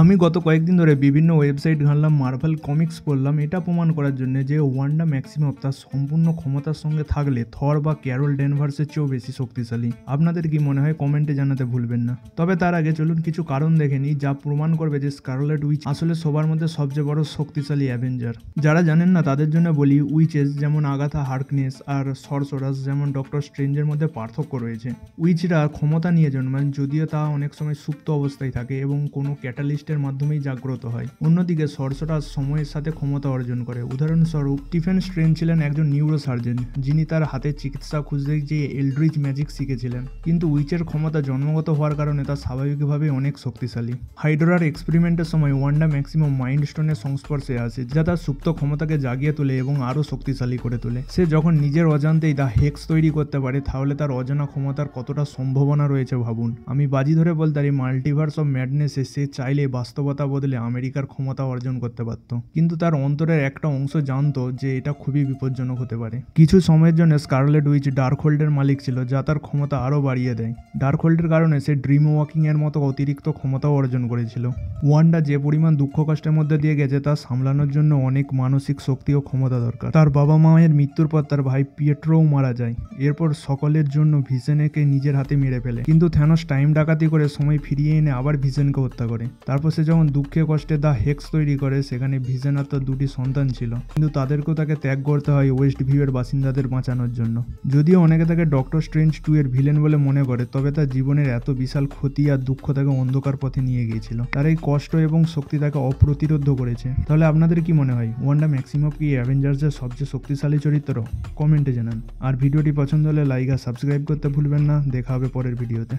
আমি গত কয়েকদিন ধরে বিভিন্ন ওয়েবসাইট ঘাঁটলাম, মার্ভেল কমিক্স পড়লাম এটা প্রমাণ করার জন্য যে ওয়ান্ডা ম্যাক্সিমম তার সম্পূর্ণ ক্ষমতার সঙ্গে থাকলে থর বা ক্যারল ড্যানভার্সের চেয়েও বেশি শক্তিশালী। আপনাদের কি মনে হয় কমেন্টে জানাতে ভুলবেন না। তবে তার আগে চলুন কিছু কারণ দেখে নিই যা প্রমাণ করবে যে স্কারলেট উইচ আসলে সবার মধ্যে সবচেয়ে বড় শক্তিশালী অ্যাভেঞ্জার। যারা জানেন না তাদের জন্য বলি, উইচেস যেমন আগাথা হার্কনেস আর সরসরাস যেমন ডক্টর স্ট্রেঞ্জের মধ্যে পার্থক্য রয়েছে। উইচরা ক্ষমতা নিয়ে জন্মান, যদিও তা অনেক সময় সুপ্ত অবস্থায় থাকে এবং কোনো ক্যাটালিস্টের মাধ্যমেই জাগ্রত হয়। অন্যদিকে সরসরাস সময়ের সাথে ক্ষমতা অর্জন করে। উদাহরণস্বরূপ স্টিফেন স্ট্রেঞ্জ ছিলেন একজন নিউরোসার্জন যিনি তার হাতে চিকিৎসা খুঁজতে গিয়ে এলড্রিচ ম্যাজিক শিখেছিলেন, কিন্তু উইচের ক্ষমতা জন্মগত হওয়ার কারণে তা স্বাভাবিকভাবেই অনেক শক্তিশালী। হাইড্রার এক্সপেরিমেন্টের সময় ওয়ান্ডা ম্যাক্সিমাম মাইন্ড স্টোনের সংস্পর্শে আসে যা তার সুপ্ত ক্ষমতাকে জাগিয়ে তোলে এবং আরও শক্তিশালী করে তোলে। সে যখন নিজের অজান্তেই দা হেক্স তৈরি করতে পারে তাহলে তার অজানা ক্ষমতার কতটা সম্ভাবনা রয়েছে ভাবুন। আমি বাজি ধরে বলতে পারি মাল্টিভার্স অফ ম্যাডনেসে সে চাইলে বাস্তবতা বদলে আমেরিকার ক্ষমতা অর্জন করতে পারত, কিন্তু তার অন্তরের একটা অংশ জানতো যে এটা খুবই বিপজ্জনক হতে পারে। কিছু সময়ের জন্য স্কারলেট উইচ ডার্কহোল্ডের মালিক ছিল যা তার ক্ষমতা আরও বাড়িয়ে দেয়। ডার্কহোল্ডের কারণে সে ড্রিম ওয়াকিং এর মতো অতিরিক্ত ক্ষমতাও অর্জন করেছিল। ওয়ান্ডা যে পরিমাণ দুঃখ কষ্টের মধ্যে দিয়ে গেছে তা সামলানোর জন্য অনেক মানসিক শক্তি ও ক্ষমতা দরকার। তার বাবা মায়ের মৃত্যুর পর তার ভাই পিয়েট্রোও মারা যায়। এরপর সকলের জন্য ভিশনকে নিজের হাতে মেরে ফেলে, কিন্তু থ্যানোস টাইম ডাকাতি করে সময় ফিরিয়ে এনে আবার ভিশনকে হত্যা করে। তারপর সে যখন দুঃখে কষ্টে দা হেক্স তৈরি করে, সেখানে ভিশন আর তার দুটি সন্তান ছিল, কিন্তু তাদেরকেও তাকে ত্যাগ করতে হয় ওয়েস্ট ভিউয়ের বাসিন্দাদের বাঁচানোর জন্য। যদিও অনেকে তাকে ডক্টর স্ট্রেঞ্জ 2 এর ভিলেন বলে মনে করে, তবে তার জীবনের এত বিশাল ক্ষতি আর দুঃখ তাকে অন্ধকার পথে নিয়ে গিয়েছিল। তার এই কষ্ট এবং শক্তি তাকে অপ্রতিরোধ্য করেছে। তাহলে আপনাদের কি মনে হয় ওয়ান্ডা ম্যাক্সিমাম কি অ্যাভেঞ্জার্সের সবচেয়ে শক্তিশালী চরিত্র? কমেন্টে জানান। আর ভিডিওটি পছন্দ হলে লাইক আর সাবস্ক্রাইব করতে ভুলবেন না। দেখা হবে পরের ভিডিওতে।